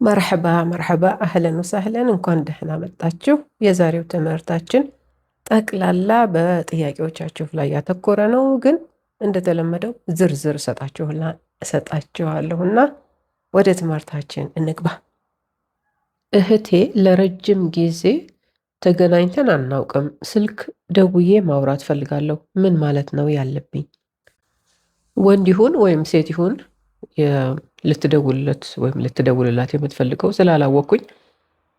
መርሐባ አህለን ወሳህለን እንኳን ደህና መጣችሁ። የዛሬው ትምህርታችን ጠቅላላ በጥያቄዎቻችሁ ላይ ያተኮረ ነው። ግን እንደተለመደው ዝርዝር እሰጣችኋለሁና ወደ ትምህርታችን እንግባ። እህቴ ለረጅም ጊዜ ተገናኝተን አናውቅም። ስልክ ደውዬ ማውራት ፈልጋለሁ። ምን ማለት ነው ያለብኝ? ወንድ ይሁን ወይም ሴት ይሁን ልትደውልለት ወይም ልትደውልላት የምትፈልገው ስላላወቅኩኝ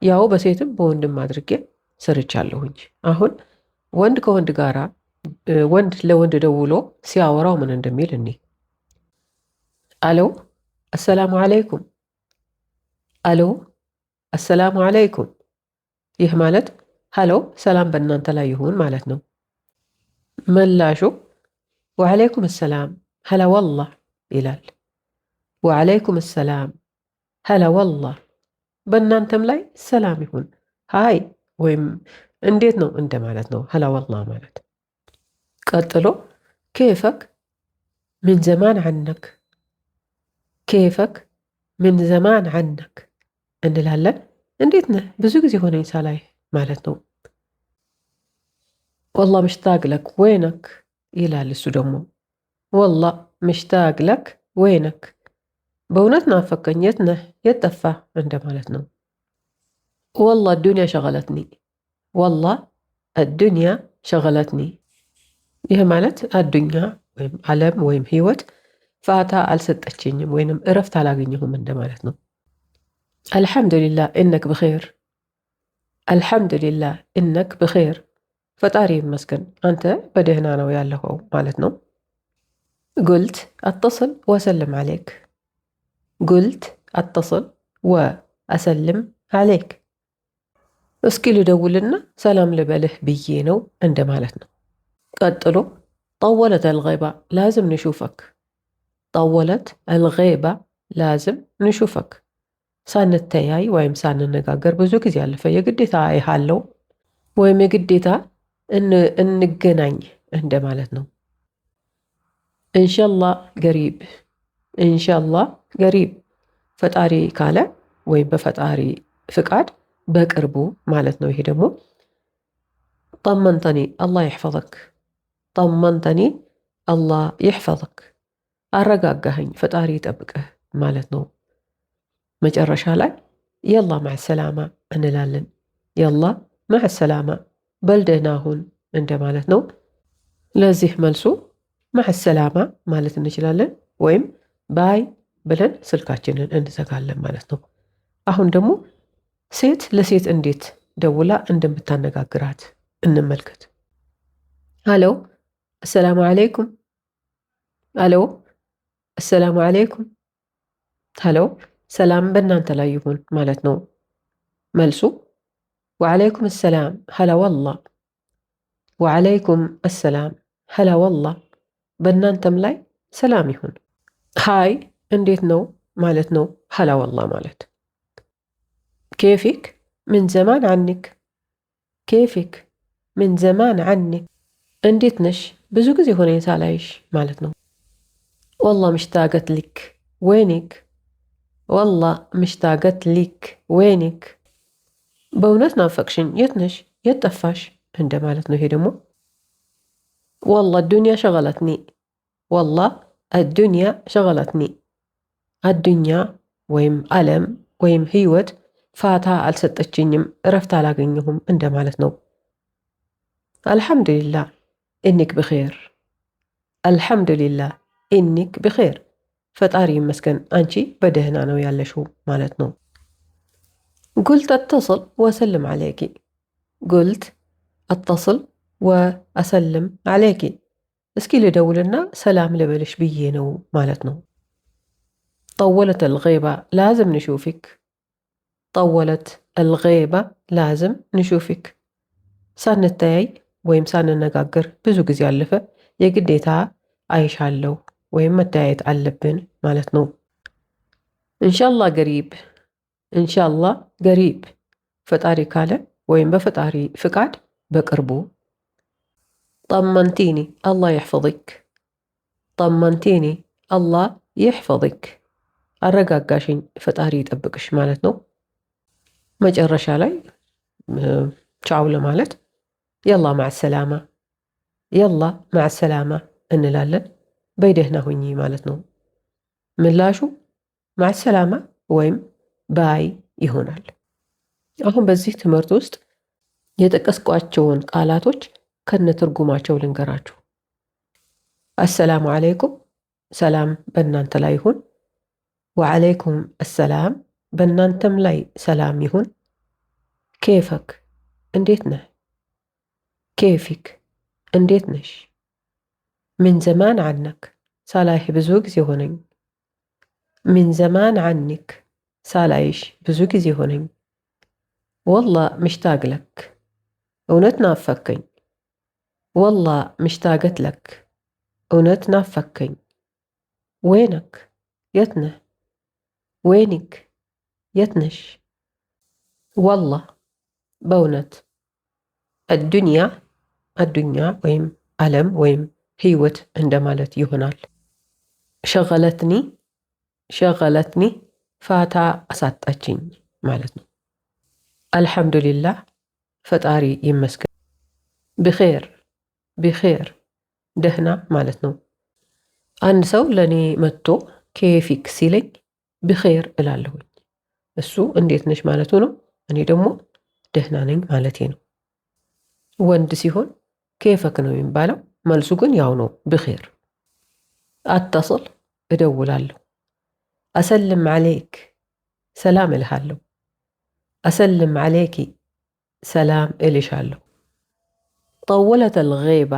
ያው በሴትም በወንድም አድርጌ ሰርቻለሁኝ። አሁን ወንድ ከወንድ ጋራ ወንድ ለወንድ ደውሎ ሲያወራው ምን እንደሚል እኔ አሎ አሰላሙ አለይኩም፣ አሎ አሰላሙ አለይኩም። ይህ ማለት ሃሎ ሰላም በእናንተ ላይ ይሁን ማለት ነው። ምላሹ ወዓለይኩም ሰላም ሀላ ወላህ ይላል። ወዓለይኩም ሰላም ሀላ ወላህ፣ በእናንተም ላይ ሰላም ይሁን። ሃይ ወይም እንዴት ነው እንደማለት ነው ሀላ ወላህ ማለት። ቀጥሎ ኬፈክ ምን ዘማን ዐነክ፣ ኬፈክ ምን ዘማን ዐነክ እንላለን። እንዴት ነህ ብዙ ጊዜ ሆነኝ ሳላይ ማለት ነው። ወላ ምሽታቅ ለክ ወይነክ ይላል እሱ ደግሞ። ወላ ምሽታቅ ለክ ወይነክ፣ በእውነት ናፈቀኝ የት ነህ የት ጠፋህ እንደማለት ነው። ወላ አዱንያ ሸገለትኒ፣ ወላ አዱንያ ሸገለትኒ። ይህ ማለት አዱኛ ወይም ዓለም ወይም ህይወት ፋታ አልሰጠችኝም ወይንም እረፍት አላገኘሁም እንደማለት ነው። አልሐምዱሊላህ እነክ ብኸይር፣ አልሐምዱሊላህ እነክ ብኸይር፣ ፈጣሪ ይመስገን አንተ በደህና ነው ያለኸው ማለት ነው። ቁልት አተصል ወሰልም ዓለይክ፣ ቁልት አተصል ወአሰልም ዓለይክ፣ እስኪ ልደውልና ሰላም ልበልህ ብዬ ነው እንደማለት ነው። ቀጥሎ ጠወለት አልገይባ ላዝም ንሹፈክ፣ ጠወለት አልገይባ ላዝም ንሹፈክ፣ ሳንተያይ ወይም ሳንነጋገር ብዙ ጊዜ አለፈ፣ የግዴታ አይሃለው ወይም የግዴታ እንገናኝ እንደማለት ነው። እንሻላ ገሪብ፣ እንሻላ ገሪብ፣ ፈጣሪ ካለ ወይም በፈጣሪ ፍቃድ በቅርቡ ማለት ነው። ይሄ ደግሞ ጠመንተኒ አላህ ይሕፈظክ፣ ጠመንተኒ አላህ ይሕፈظክ፣ አረጋጋኸኝ ፈጣሪ ይጠብቅህ ማለት ነው። መጨረሻ ላይ የላ ማዕ ሰላማ እንላለን። የላ ማዕ ሰላማ በልደህና ሁን እንደማለት ነው። ለዚህ መልሱ ማዕ ሰላማ ማለት እንችላለን ወይም ባይ ብለን ስልካችንን እንዘጋለን ማለት ነው። አሁን ደግሞ ሴት ለሴት እንዴት ደውላ እንደምታነጋግራት እንመልከት። አሎ አሰላሙ አለይኩም፣ አሎ አሰላሙ አለይኩም። አሎ ሰላም በእናንተ ላይ ይሁን ማለት ነው። መልሱ ወዓለይኩም ሰላም ሀላ ወላህ፣ ወዓለይኩም ሰላም ሀላ ወላህ፣ በእናንተም ላይ ሰላም ይሁን። ሃይ እንዴት ነው ማለት ነው ሀላ ወላህ ማለት። ኬፊክ ምን ዘማን ዐኒክ፣ ኬፊክ ምን ዘማን ዐኒክ፣ እንዴት ነሽ ብዙ ጊዜ ሆነኝ ሳላይሽ ማለት ነው። ወላ ምሽታቀት ሊክ ወይኒክ፣ ወላ ምሽታቀት ሊክ ወይኒክ፣ በእውነት ናፈቅሽኝ የት ነሽ የት ጠፋሽ እንደማለት ነው። ይሄ ደግሞ ወላ አዱንያ ሸገለትኒ፣ ወላ አዱንያ ሸገለትኒ፣ አዱኛ ወይም ዓለም ወይም ህይወት ፋታ አልሰጠችኝም እረፍት አላገኘሁም እንደማለት ነው። አልሐምዱሊላህ ኢኒክ ብኸይር፣ አልሐምዱሊላህ ኢኒክ ብኸይር፣ ፈጣሪ ይመስገን አንቺ በደህና ነው ያለሽው ማለት ነው። ቁልት አተصል ወሰልም ዓለይኪ፣ ቁልት አተصል ወአሰልም ዓለይኪ፣ እስኪ ልደውልና ሰላም ልበልሽ ብዬ ነው ማለት ነው። ጠወለት አልገይባ ላዝም ንሹፊክ፣ ጠወለት አልገይባ ላዝም ንሹፊክ፣ ሳንተያይ ወይም ሳንነጋገር ብዙ ጊዜ አለፈ፣ የግዴታ አይሻለሁ ወይም መተያየት አለብን ማለት ነው። እንሻላ ገሪብ፣ እንሻላ ገሪብ፣ ፈጣሪ ካለ ወይም በፈጣሪ ፍቃድ በቅርቡ። ጠመንቲኒ አላህ ይሕፈظክ፣ ጠመንቲኒ አላህ ይሕፈظክ፣ አረጋጋሽኝ፣ ፈጣሪ ይጠብቅሽ ማለት ነው። መጨረሻ ላይ ቻው ለማለት የላ ማዕሰላማ፣ የላ ማዕሰላማ እንላለን። በይደህና ሁኚ ማለት ነው። ምላሹ ማዕሰላማ ወይም ባይ ይሆናል። አሁን በዚህ ትምህርት ውስጥ የጠቀስኳቸውን ቃላቶች ከነትርጉማቸው ልንገራችሁ። አሰላሙ አለይኩም፣ ሰላም በእናንተ ላይ ይሁን። ወዓለይኩም አሰላም፣ በእናንተም ላይ ሰላም ይሁን። ኬፈክ፣ እንዴት ነህ? ኬፊክ፣ እንዴት ነሽ? ምን ዘማን ዓነክ፣ ሳላይህ ብዙ ጊዜ ሆነኝ። ምን ዘማን ዓኒክ፣ ሳላይሽ ብዙ ጊዜ ሆነኝ። ወላ ምሽታቅ ለክ፣ እውነት ናፈከኝ። ወላ ምሽታገት ለክ፣ እውነት ናፈከኝ። ወይነክ፣ የት ነህ? ወይኒክ፣ የት ነሽ? ወላ፣ በእውነት። አዱንያ፣ አዱኛ ወይም ዓለም ወይም ህይወት እንደማለት ይሆናል። ሸገለትኒ፣ ሸገለትኒ፣ ፋታ አሳጣችኝ ማለት ነው። አልሐምዱሊላህ፣ ፈጣሪ ይመስገን። ብኼር፣ ብኼር፣ ደህና ማለት ነው። አንድ ሰው ለእኔ መጥቶ ኬፊክ ሲለኝ ብኼር እላለሁኝ። እሱ እንዴት ነሽ ማለቱ ነው። እኔ ደግሞ ደህና ነኝ ማለቴ ነው። ወንድ ሲሆን ኬፈክ ነው የሚባለው። መልሱ ግን ያው ነው፣ ብኼር። አተصል፣ እደውላለሁ። አሰልም ዓለይክ፣ ሰላም እልሃለሁ። አሰልም ዓለይኪ፣ ሰላም እልሻለሁ። ጠወለት አልገይባ፣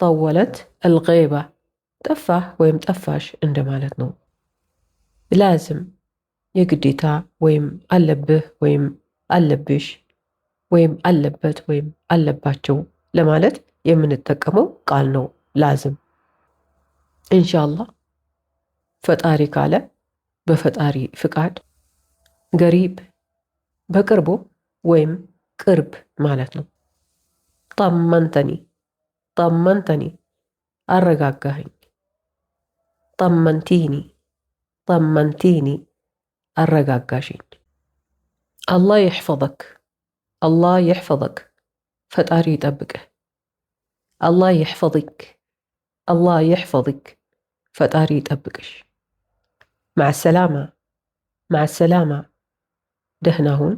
ጠወለት አልገይባ፣ ጠፋህ ወይም ጠፋሽ እንደማለት ነው። ላዝም፣ የግዴታ ወይም አለብህ ወይም አለብሽ ወይም አለበት ወይም አለባቸው ለማለት የምንጠቀመው ቃል ነው ላዝም። ኢንሻአላህ፣ ፈጣሪ ካለ፣ በፈጣሪ ፍቃድ። ገሪብ፣ በቅርቡ ወይም ቅርብ ማለት ነው። ጠመንተኒ፣ ጠመንተኒ፣ አረጋጋኸኝ። ጠመንቲኒ፣ ጠመንቲኒ፣ አረጋጋሽኝ። አላህ ይሕፈظክ፣ አላህ ይሕፈظክ፣ ፈጣሪ ይጠብቅህ። አላህ ይሕፈظክ፣ አላህ ይሕፈظክ፣ ፈጣሪ ይጠብቅሽ። ማዕሰላማ፣ ማዕሰላማ፣ ደህና ሁን፣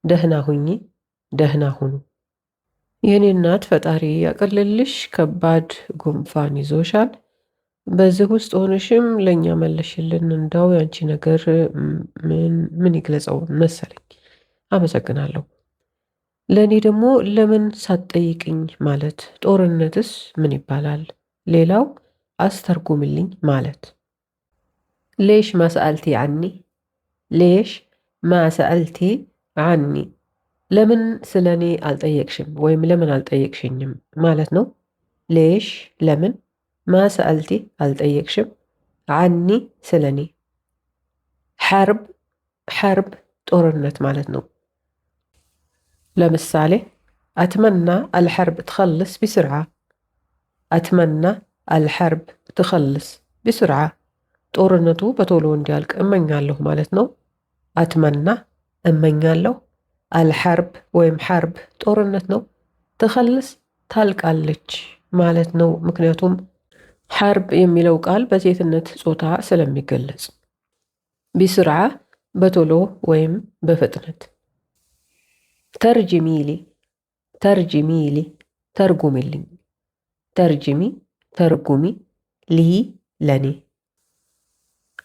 ደህና ሁኚ፣ ደህና ሁኑ። የኔ እናት ፈጣሪ ያቀልልሽ፣ ከባድ ጉንፋን ይዞሻል። በዚህ ውስጥ ሆነሽም ለእኛ መለሽልን። እንዳው ያንቺ ነገር ምን ይግለጸው መሰለኝ። አመሰግናለሁ። ለእኔ ደግሞ ለምን ሳትጠይቅኝ ማለት፣ ጦርነትስ ምን ይባላል? ሌላው አስተርጉምልኝ ማለት። ሌሽ ማ ሰአልቲ ዓኒ፣ ሌሽ ማ ሰአልቲ ዓኒ፣ ለምን ስለ እኔ አልጠየቅሽም ወይም ለምን አልጠየቅሽኝም ማለት ነው። ሌሽ ለምን፣ ማ ሰአልቲ አልጠየቅሽም፣ ዓኒ ስለ እኔ። ሐርብ፣ ሐርብ ጦርነት ማለት ነው። ለምሳሌ አትመና አልሐርብ ትኸልስ ቢስርዓ፣ አትመና አልሐርብ ትኸልስ ቢስርዓ፣ ጦርነቱ በቶሎ እንዲያልቅ እመኛለሁ ማለት ነው። አትመና እመኛለሁ፣ አልሐርብ ወይም ሐርብ ጦርነት ነው፣ ትኸልስ ታልቃለች ማለት ነው። ምክንያቱም ሐርብ የሚለው ቃል በሴትነት ጾታ ስለሚገለጽ። ቢስርዓ በቶሎ ወይም በፍጥነት። ተርጅሚሊ፣ ተርጅሚሊ፣ ተርጉሚልኝ። ተርጅሚ፣ ተርጉሚ፣ ሊ ለኔ።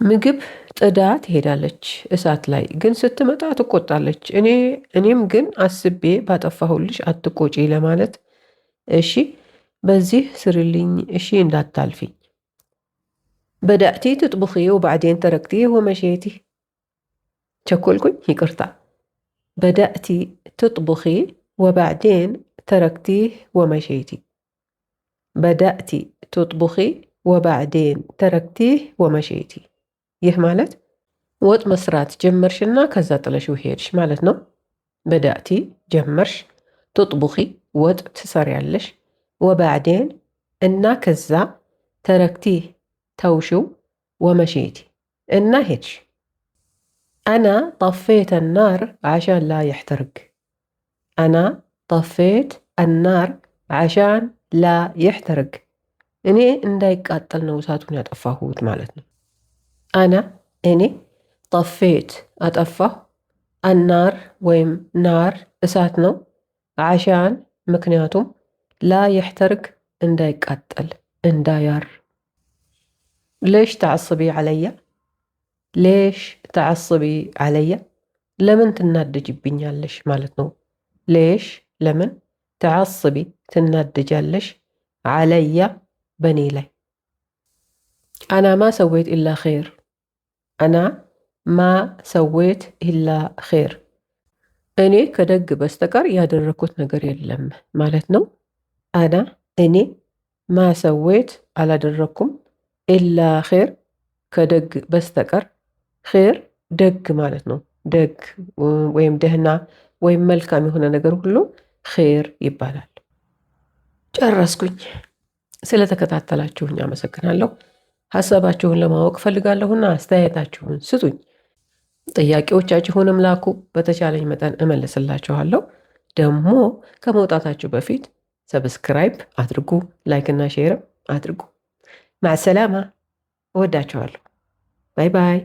ምግብ ጥዳ ትሄዳለች እሳት ላይ፣ ግን ስትመጣ ትቆጣለች። እኔም ግን አስቤ ባጠፋሁልሽ አትቆጪ ለማለት እሺ፣ በዚህ ስርልኝ፣ እሺ እንዳታልፊኝ። በዳእቲ ትጥብኺ ወባዕዴን ተረክቲ ወመሼቲ። ቸኮልኩኝ፣ ይቅርታ። በዳእቲ ትጥብኺ ወባዕዴን ተረክቲ ወመሼቲ። በዳእቲ ትጥብኺ ወባዕዴን ተረክቲ ወመሼቲ። ይህ ማለት ወጥ መስራት ጀመርሽና ከዛ ጥለሽው ሄድሽ ማለት ነው። በዳእቲ ጀመርሽ፣ ትጥብኺ ወጥ ትሰሪያለሽ፣ ወባዕዴን እና ከዛ ተረክቲ ተውሽው፣ ወመሼቲ እና ሄድሽ። አና ጠፌት አናር ዓሻን ላ ይሕተርቅ። አና ጠፌት አናር ዓሻን ላ ይሕተርቅ። እኔ እንዳይቃጠል ነው እሳቱን ያጠፋሁት ማለት ነው። አና እኔ ጠፌት አጠፋሁ አናር ወይም ናር እሳት ነው ዓሻን ምክንያቱም ላ ይሕተርቅ እንዳይቃጠል እንዳያር። ሌሽ ተዓስቢ ዓለያ ሌሽ ተዓስቢ ዓለያ ለምን ትናደጅብኛለሽ ማለት ነው። ሌሽ ለምን ተዓስቢ ትናደጃለሽ ዓለያ በኔ ላይ። አና ማ ሰወይት ኢላ ኸይር አና ማ ሰወይት ኢላ ኸይር እኔ ከደግ በስተቀር ያደረግኩት ነገር የለም ማለት ነው። አና እኔ ማ ሰወይት አላደረግኩም ኢላ ኸይር ከደግ በስተቀር ኸይር ደግ ማለት ነው። ደግ ወይም ደህና ወይም መልካም የሆነ ነገር ሁሉ ኸይር ይባላል። ጨረስኩኝ። ስለተከታተላችሁኝ አመሰግናለሁ። ሀሳባችሁን ለማወቅ ፈልጋለሁና አስተያየታችሁን ስጡኝ። ጥያቄዎቻችሁንም ላኩ። በተቻለኝ መጠን እመልስላችኋለሁ። ደግሞ ከመውጣታችሁ በፊት ሰብስክራይብ አድርጉ፣ ላይክና ሼርም አድርጉ። ማዕሰላማ። እወዳችኋለሁ። ባይ ባይ።